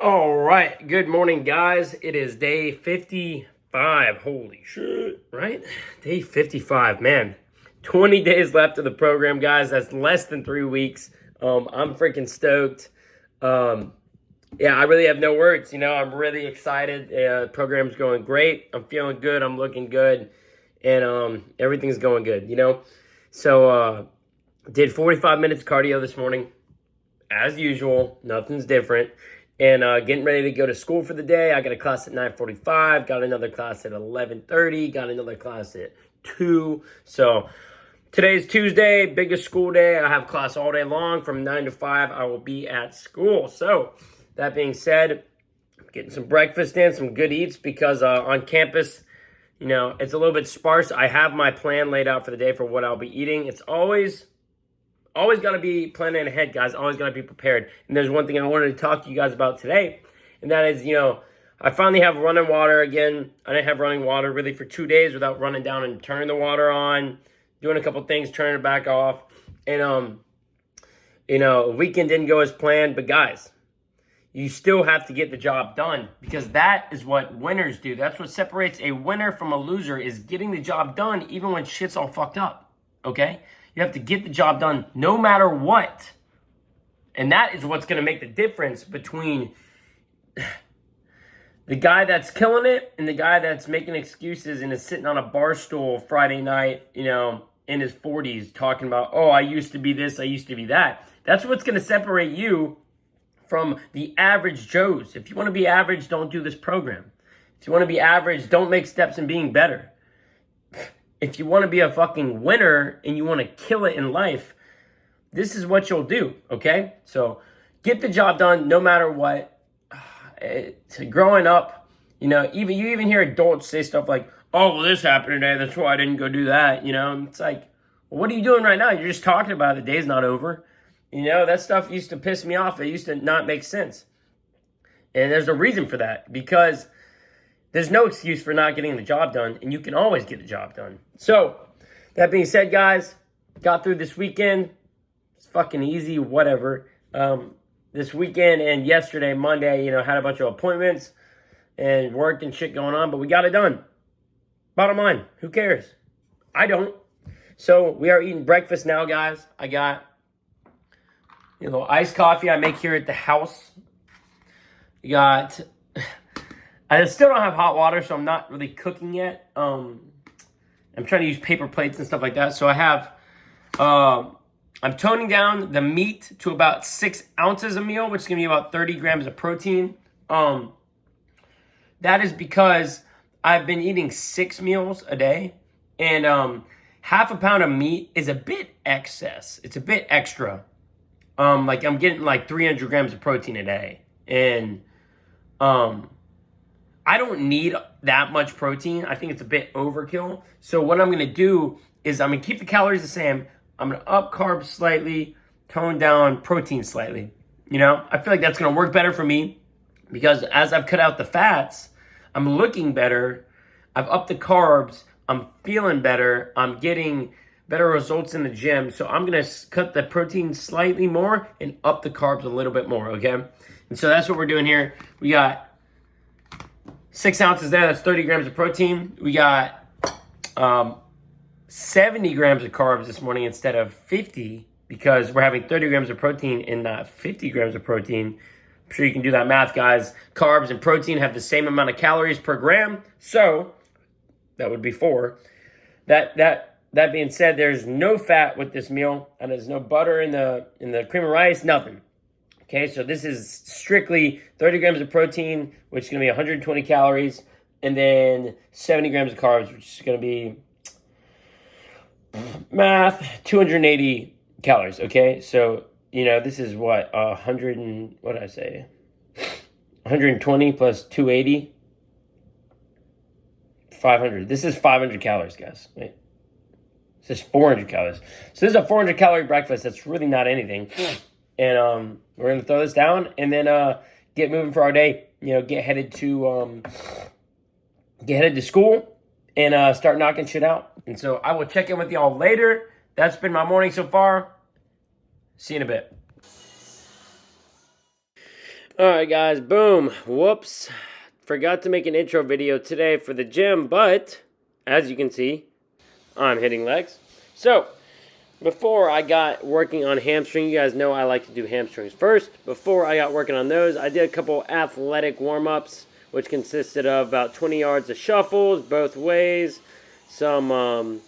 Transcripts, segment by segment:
All right. Good morning, guys. It is day 55. Holy shit, right? Day 55, man. 20 days left of the program, guys. That's less than 3 weeks. I'm freaking stoked. Yeah, I really have no words. I'm really excited. The program's going great. I'm feeling good. I'm looking good. And everything's going good. So, did 45 minutes cardio this morning. As usual, nothing's different. And getting ready to go to school for the day. I got a class at 9:45, got another class at 11:30, got another class at 2. So today's Tuesday, biggest school day. I have class all day long from 9 to 5. I will be at school. So that being said, I'm getting some breakfast in, some good eats because on campus, it's a little bit sparse. I have my plan laid out for the day for what I'll be eating. It's always got to be planning ahead, guys. Always got to be prepared. And there's one thing I wanted to talk to you guys about today, and that is, I finally have running water again. I didn't have running water really for 2 days without running down and turning the water on, doing a couple things, turning it back off. And, weekend didn't go as planned. But, guys, you still have to get the job done because that is what winners do. That's what separates a winner from a loser is getting the job done even when shit's all fucked up, okay? You have to get the job done no matter what. And that is what's going to make the difference between the guy that's killing it and the guy that's making excuses and is sitting on a bar stool Friday night, in his 40s talking about, oh, I used to be this, I used to be that. That's what's going to separate you from the average Joes. If you want to be average, don't do this program. If you want to be average, don't make steps in being better. If you want to be a fucking winner and you want to kill it in life, this is what you'll do, okay? So get the job done no matter what. Growing up, you even hear adults say stuff like, oh, well, this happened today. That's why I didn't go do that, It's like, well, what are you doing right now? You're just talking about it. The day's not over. That stuff used to piss me off. It used to not make sense. And there's a reason for that because there's no excuse for not getting the job done, and you can always get the job done. So, that being said, guys, got through this weekend. It's fucking easy, whatever. This weekend and yesterday, Monday, had a bunch of appointments and work and shit going on, but we got it done. Bottom line, who cares? I don't. So, we are eating breakfast now, guys. I got iced coffee I make here at the house. I still don't have hot water, so I'm not really cooking yet. I'm trying to use paper plates and stuff like that. So I have, I'm toning down the meat to about 6 ounces a meal, which is going to be about 30 grams of protein. That is because I've been eating 6 meals a day, and half a pound of meat is a bit excess. It's a bit extra. I'm getting like 300 grams of protein a day, and I don't need that much protein. I think it's a bit overkill. So what I'm going to do is I'm going to keep the calories the same. I'm going to up carbs slightly, tone down protein slightly. I feel like that's going to work better for me because as I've cut out the fats, I'm looking better. I've upped the carbs. I'm feeling better. I'm getting better results in the gym. So I'm going to cut the protein slightly more and up the carbs a little bit more, okay? And so that's what we're doing here. We got 6 ounces there, that's 30 grams of protein. We got 70 grams of carbs this morning instead of 50 because we're having 30 grams of protein and not 50 grams of protein. I'm sure you can do that math, guys. Carbs and protein have the same amount of calories per gram, so that would be 4. That being said, there's no fat with this meal, and there's no butter in the cream of rice, nothing. Okay, so this is strictly 30 grams of protein, which is going to be 120 calories, and then 70 grams of carbs, which is going to be, math, 280 calories, okay? So, this is what, 120 plus 280, 500. This is 500 calories, guys, right? This is 400 calories. So this is a 400-calorie breakfast that's really not anything. And we're going to throw this down and then get moving for our day. Get headed to school and start knocking shit out. And so I will check in with y'all later. That's been my morning so far. See you in a bit. Alright guys, boom, whoops. Forgot to make an intro video today for the gym, but as you can see, I'm hitting legs. So, before I got working on hamstring, you guys know I like to do hamstrings first. Before I got working on those, I did a couple athletic warm-ups, which consisted of about 20 yards of shuffles both ways, some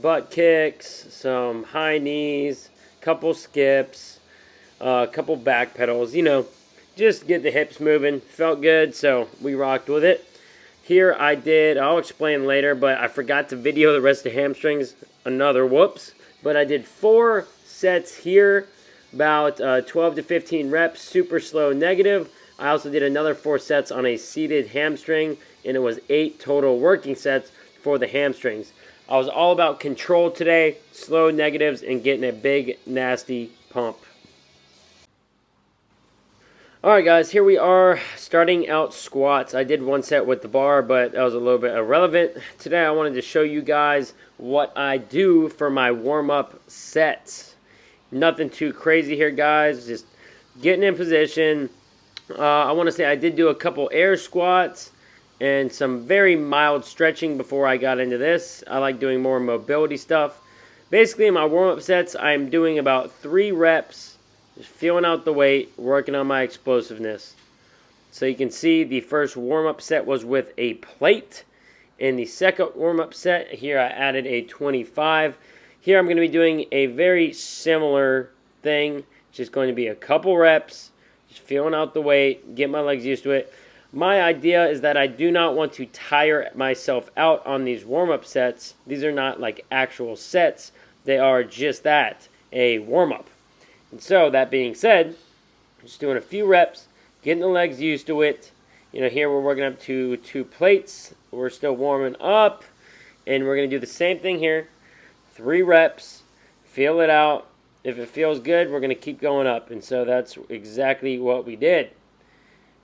butt kicks, some high knees, couple skips, a couple back pedals, you know, just get the hips moving. Felt good, so we rocked with it. Here I did, I'll explain later, but I forgot to video the rest of the hamstrings. Another whoops. But I did 4 sets here, about 12 to 15 reps, super slow negative. I also did another 4 sets on a seated hamstring, and it was 8 total working sets for the hamstrings. I was all about control today, slow negatives, and getting a big, nasty pump. Alright guys, here we are starting out squats. I did 1 set with the bar, but that was a little bit irrelevant. Today I wanted to show you guys what I do for my warm-up sets. Nothing too crazy here guys, just getting in position. I want to say I did do a couple air squats and some very mild stretching before I got into this. I like doing more mobility stuff. Basically in my warm-up sets, I'm doing about 3 reps. Just feeling out the weight, working on my explosiveness. So you can see the first warm-up set was with a plate. In the second warm-up set, here I added a 25. Here I'm going to be doing a very similar thing. Just going to be a couple reps, just feeling out the weight, get my legs used to it. My idea is that I do not want to tire myself out on these warm-up sets. These are not like actual sets. They are just that, a warm-up. And so, that being said, just doing a few reps, getting the legs used to it. You know, here we're working up to 2 plates. We're still warming up. And we're going to do the same thing here. 3 reps. Feel it out. If it feels good, we're going to keep going up. And so, that's exactly what we did.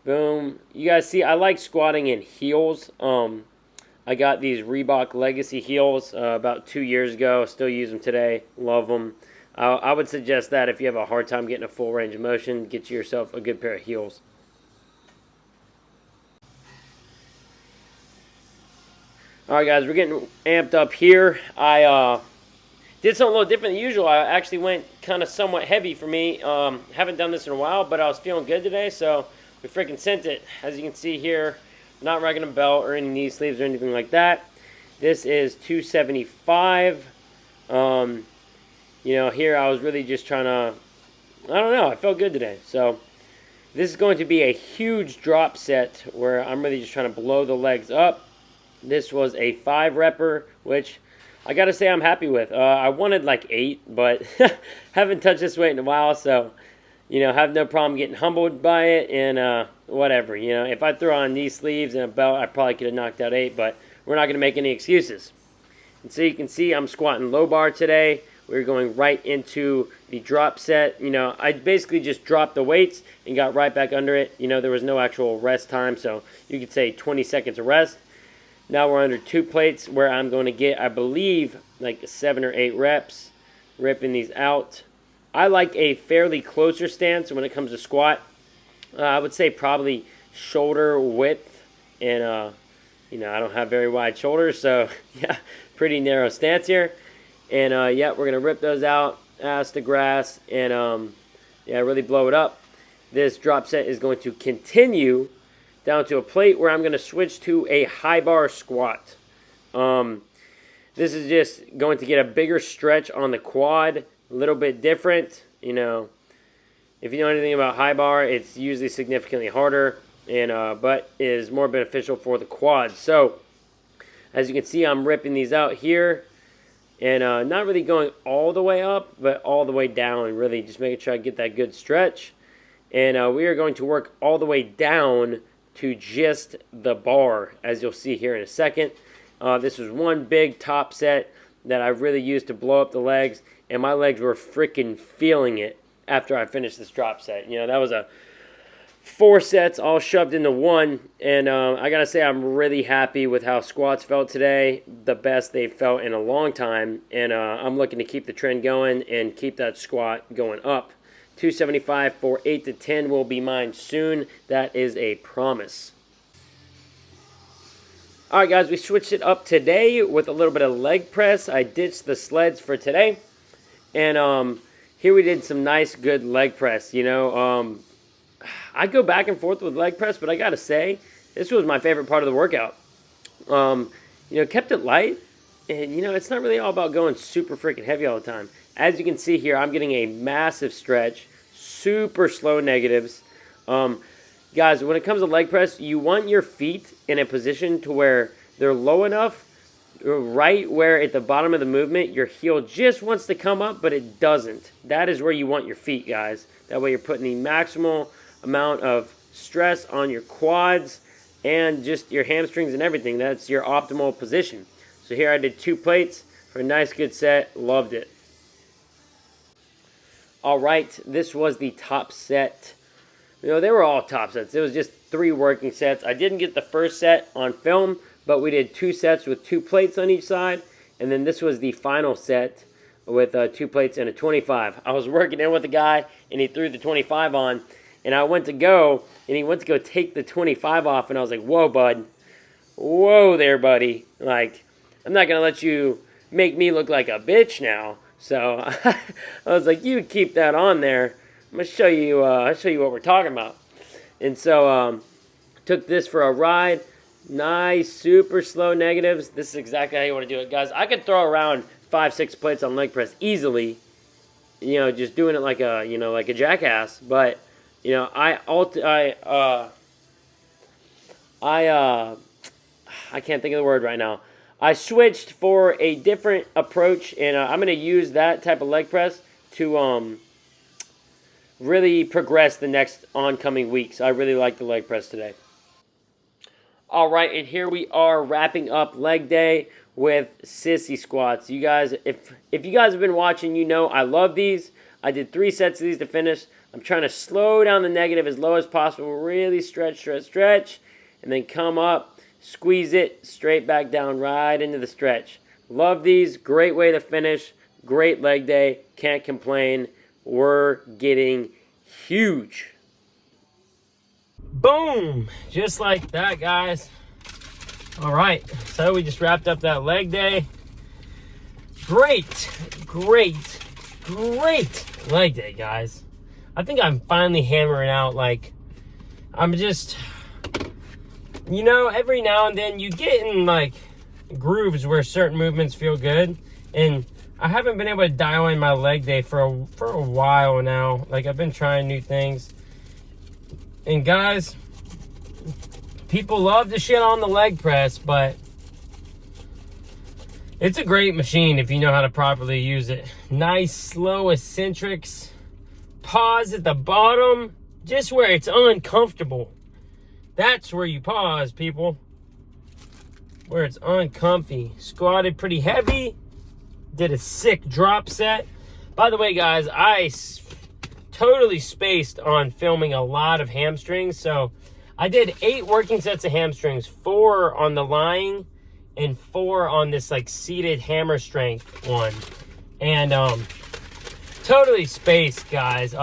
Boom. You guys see, I like squatting in heels. I got these Reebok Legacy heels about 2 years ago. Still use them today. Love them. I would suggest that if you have a hard time getting a full range of motion, get yourself a good pair of heels. Alright guys, we're getting amped up here. I did something a little different than usual. I actually went kind of somewhat heavy for me. Haven't done this in a while, but I was feeling good today, so we freaking sent it. As you can see here, not rocking a belt or any knee sleeves or anything like that. This is 275. You know, here I was really just trying to, I don't know, I felt good today. So, this is going to be a huge drop set where I'm really just trying to blow the legs up. This was a 5-repper, which I got to say I'm happy with. I wanted like 8, but haven't touched this weight in a while, so, you know, have no problem getting humbled by it and whatever. You know, if I throw on knee sleeves and a belt, I probably could have knocked out 8, but we're not going to make any excuses. And so you can see I'm squatting low bar today. We're going right into the drop set. You know, I basically just dropped the weights and got right back under it. You know, there was no actual rest time, so you could say 20 seconds of rest. Now we're under 2 plates where I'm going to get, I believe, like 7 or 8 reps, ripping these out. I like a fairly closer stance when it comes to squat. I would say probably shoulder width, and, you know, I don't have very wide shoulders, so, yeah, pretty narrow stance here. And, yeah, we're going to rip those out, ass to grass, and, yeah, really blow it up. This drop set is going to continue down to a plate where I'm going to switch to a high bar squat. This is just going to get a bigger stretch on the quad, a little bit different. You know, if you know anything about high bar, it's usually significantly harder, and but is more beneficial for the quad. So, as you can see, I'm ripping these out here. And not really going all the way up, but all the way down, really just making sure I get that good stretch. And we are going to work all the way down to just the bar, as you'll see here in a second. This was one big top set that I really used to blow up the legs, and my legs were freaking feeling it after I finished this drop set. You know, that was a 4 sets all shoved into one, and I gotta say I'm really happy with how squats felt today. The best they've felt in a long time, and I'm looking to keep the trend going and keep that squat going up 275 for 8 to 10 will be mine soon. That is a promise. All right, guys, we switched it up today with a little bit of leg press. I ditched the sleds for today. And here we did some nice, good leg press. You know, I go back and forth with leg press, but I got to say, this was my favorite part of the workout. You know, kept it light. And, you know, it's not really all about going super freaking heavy all the time. As you can see here, I'm getting a massive stretch. Super slow negatives. Guys, when it comes to leg press, you want your feet in a position to where they're low enough, right where at the bottom of the movement, your heel just wants to come up, but it doesn't. That is where you want your feet, guys. That way you're putting the maximal amount of stress on your quads and just your hamstrings and everything. That's your optimal position. So here I did 2 plates for a nice good set. Loved it. All right, this was the top set. You know, they were all top sets. It was just 3 working sets. I didn't get the first set on film, but we did 2 sets with 2 plates on each side. And then this was the final set with 2 plates and a 25. I was working in with a guy, and he threw the 25 on. And I went to go, and he went to go take the 25 off. And I was like, whoa, bud. Whoa there, buddy. Like, I'm not going to let you make me look like a bitch now. So I was like, you keep that on there. I'm gonna show you. I'll show you what we're talking about. And so took this for a ride. Nice, super slow negatives. This is exactly how you want to do it, guys. I could throw around 5-6 plates on leg press easily. You know, just doing it like a like a jackass. But you know, I can't think of the word right now. I switched for a different approach, and I'm going to use that type of leg press to really progress the next oncoming weeks. I really like the leg press today. All right, and here we are wrapping up leg day with sissy squats. You guys, if you guys have been watching, you know I love these. I did 3 sets of these to finish. I'm trying to slow down the negative as low as possible. Really stretch, and then come up. Squeeze it straight back down right into the stretch. Love these. Great way to finish. Great leg day. Can't complain. We're getting huge. Boom. Just like that, guys. All right. So we just wrapped up that leg day. Great leg day, guys. I think I'm finally hammering out. Like, I'm just... You know, every now and then you get in like grooves where certain movements feel good, and I haven't been able to dial in my leg day for a while now. Like, I've been trying new things, and guys, people love to shit on the leg press, but it's a great machine if you know how to properly use it. Nice slow eccentrics, pause at the bottom, just where it's uncomfortable. That's where you pause, people. Where it's uncomfy. Squatted pretty heavy. Did a sick drop set. By the way, guys, I totally spaced on filming a lot of hamstrings. So I did 8 working sets of hamstrings. 4 on the lying and 4 on this like seated hammer strength one. And totally spaced, guys.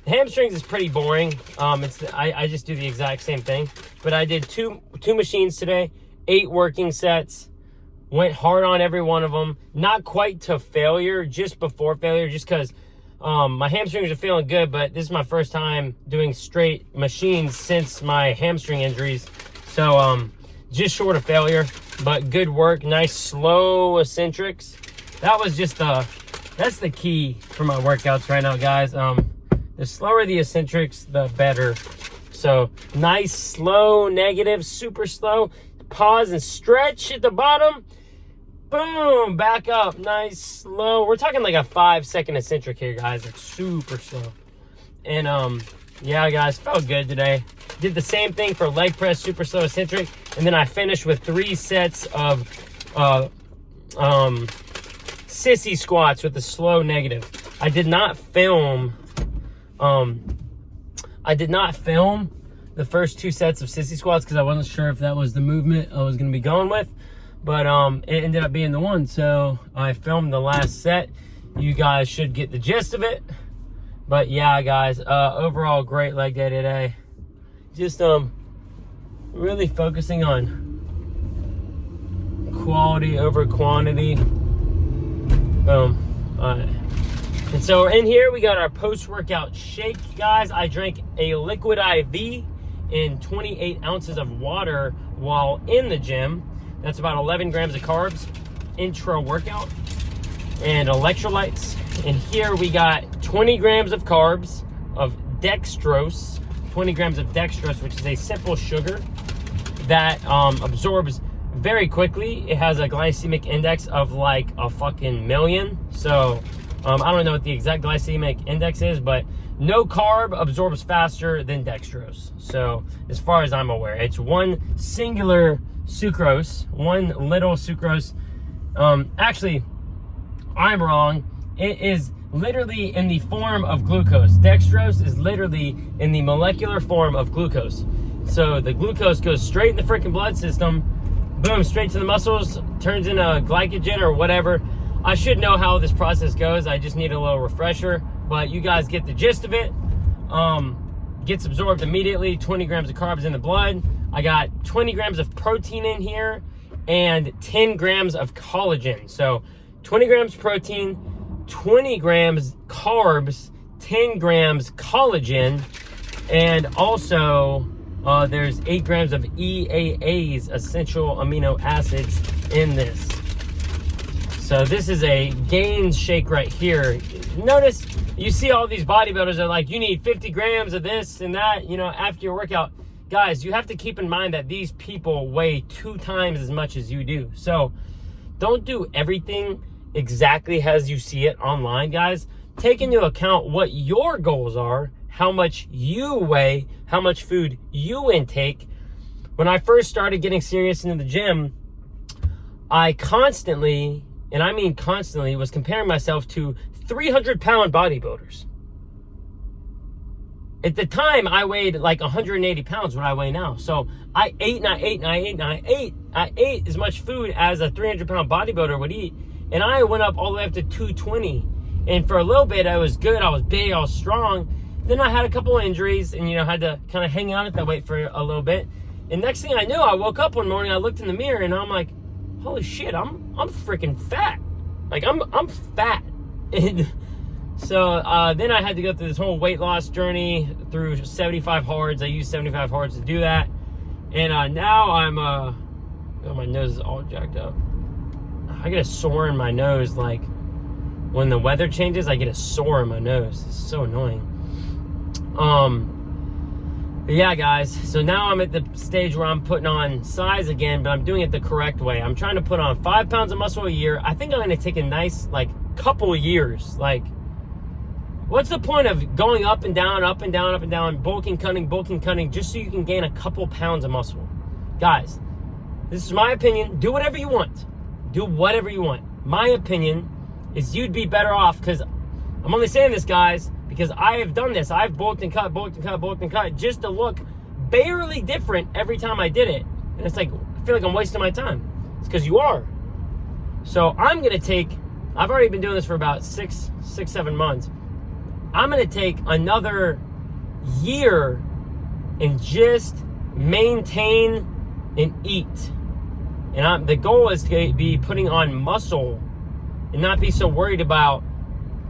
The hamstrings is pretty boring. I just do the exact same thing. But I did two machines today, 8 working sets. Went hard on every one of them. Not quite to failure, just before failure, just because my hamstrings are feeling good. But this is my first time doing straight machines since my hamstring injuries. So just short of failure, but good work. Nice slow eccentrics. That was just that's the key for my workouts right now, guys. The slower the eccentrics, the better. So nice, slow, negative, super slow. Pause and stretch at the bottom. Boom, back up. Nice, slow. We're talking like a 5-second eccentric here, guys. It's super slow. And yeah, guys, felt good today. Did the same thing for leg press, super slow eccentric. And then I finished with 3 sets of sissy squats with the slow negative. I did not film the first 2 sets of sissy squats because I wasn't sure if that was the movement I was going to be going with. But it ended up being the one. So I filmed the last set. You guys should get the gist of it. But yeah, guys, overall great leg day today. Just really focusing on quality over quantity. Boom. All right. And so in here we got our post-workout shake, guys. I drank a liquid IV in 28 ounces of water while in the gym. That's about 11 grams of carbs, intra workout, and electrolytes. And here we got 20 grams of carbs of dextrose, 20 grams of dextrose, which is a simple sugar that absorbs very quickly. It has a glycemic index of like a fucking million. So I don't know what the exact glycemic index is, but no carb absorbs faster than dextrose. So as far as I'm aware, it's one singular sucrose, one little sucrose. Actually, I'm wrong. It is literally in the form of glucose. Dextrose is literally in the molecular form of glucose. So the glucose goes straight in the freaking blood system, boom, straight to the muscles, turns into glycogen or whatever. I should know how this process goes. I just need a little refresher, but you guys get the gist of it. Gets absorbed immediately, 20 grams of carbs in the blood. I got 20 grams of protein in here and 10 grams of collagen. So 20 grams protein, 20 grams carbs, 10 grams collagen, and also there's 8 grams of EAAs, essential amino acids, in this. So this is a gains shake right here. Notice you see all these bodybuilders are like, you need 50 grams of this and that, you know, after your workout. Guys, you have to keep in mind that these people weigh 2 times as much as you do. So don't do everything exactly as you see it online, guys. Take into account what your goals are, how much you weigh, how much food you intake. When I first started getting serious into the gym, I constantly, and I mean constantly, was comparing myself to 300-pound bodybuilders. At the time, I weighed like 180 pounds what I weigh now. So I ate as much food as a 300-pound bodybuilder would eat. And I went up all the way up to 220. And for a little bit, I was good. I was big. I was strong. Then I had a couple of injuries and, you know, had to kind of hang on at that weight for a little bit. And next thing I knew, I woke up one morning, I looked in the mirror, and I'm like, holy shit, I'm freaking fat. Like, I'm fat. And so then I had to go through this whole weight loss journey through 75 hards. I used 75 hards to do that. And now I'm, oh, my nose is all jacked up. I get a sore in my nose, like when the weather changes, I get a sore in my nose. It's so annoying. But yeah, guys, so now I'm at the stage where I'm putting on size again, but I'm doing it the correct way. I'm trying to put on 5 pounds of muscle a year. I think I'm going to take a nice, like, couple years. Like, what's the point of going up and down, up and down, up and down, bulking, cutting, just so you can gain a couple pounds of muscle? Guys, this is my opinion. Do whatever you want. Do whatever you want. My opinion is you'd be better off, because I'm only saying this, guys, because I have done this. I've bulked and cut just to look barely different every time I did it. And it's like, I feel like I'm wasting my time. It's because you are. So I'm going to take, I've already been doing this for about 7 months. I'm going to take another year and just maintain and eat. And the goal is to be putting on muscle and not be so worried about,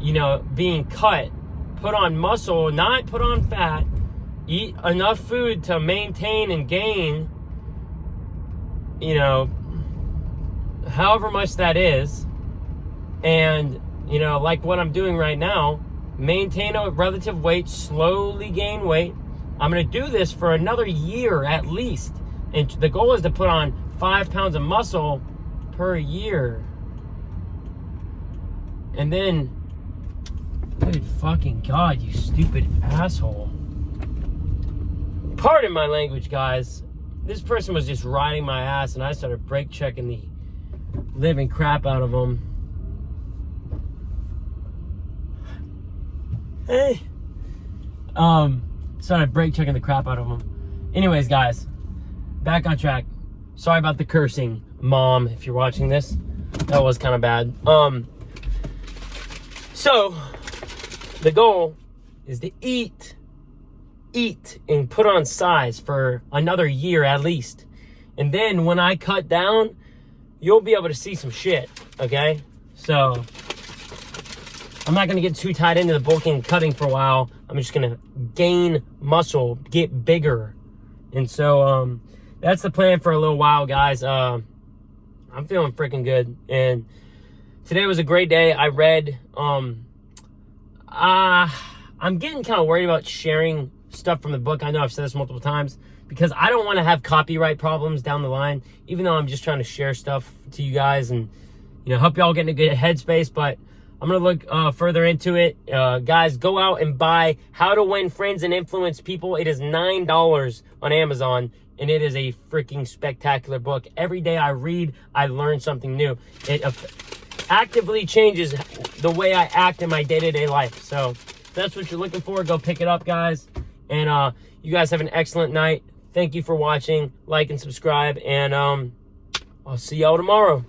you know, being cut. Put on muscle, not put on fat. Eat enough food to maintain and gain, you know, however much that is. And, you know, like what I'm doing right now, maintain a relative weight, slowly gain weight. I'm going to do this for another year at least. And the goal is to put on 5 pounds of muscle per year. And then, good fucking God, you stupid asshole. Pardon my language, guys. This person was just riding my ass and I started brake checking the living crap out of him. Hey. Started brake checking the crap out of him. Anyways, guys, back on track. Sorry about the cursing, Mom, if you're watching this. That was kind of bad. So, the goal is to eat, and put on size for another year at least. And then when I cut down, you'll be able to see some shit, okay? So I'm not going to get too tied into the bulking and cutting for a while. I'm just going to gain muscle, get bigger. And so that's the plan for a little while, guys. I'm feeling freaking good. And today was a great day. I read, I'm getting kind of worried about sharing stuff from the book. I know I've said this multiple times because I don't want to have copyright problems down the line, even though I'm just trying to share stuff to you guys and, you know, help y'all get in a good headspace. But I'm going to look further into it. Guys, go out and buy How to Win Friends and Influence People. It is $9 on Amazon, and it is a freaking spectacular book. Every day I read, I learn something new. It actively changes the way I act in my day-to-day life. So if that's what you're looking for, go pick it up, guys. And you guys have an excellent night. Thank you for watching. Like and subscribe, and I'll see y'all tomorrow.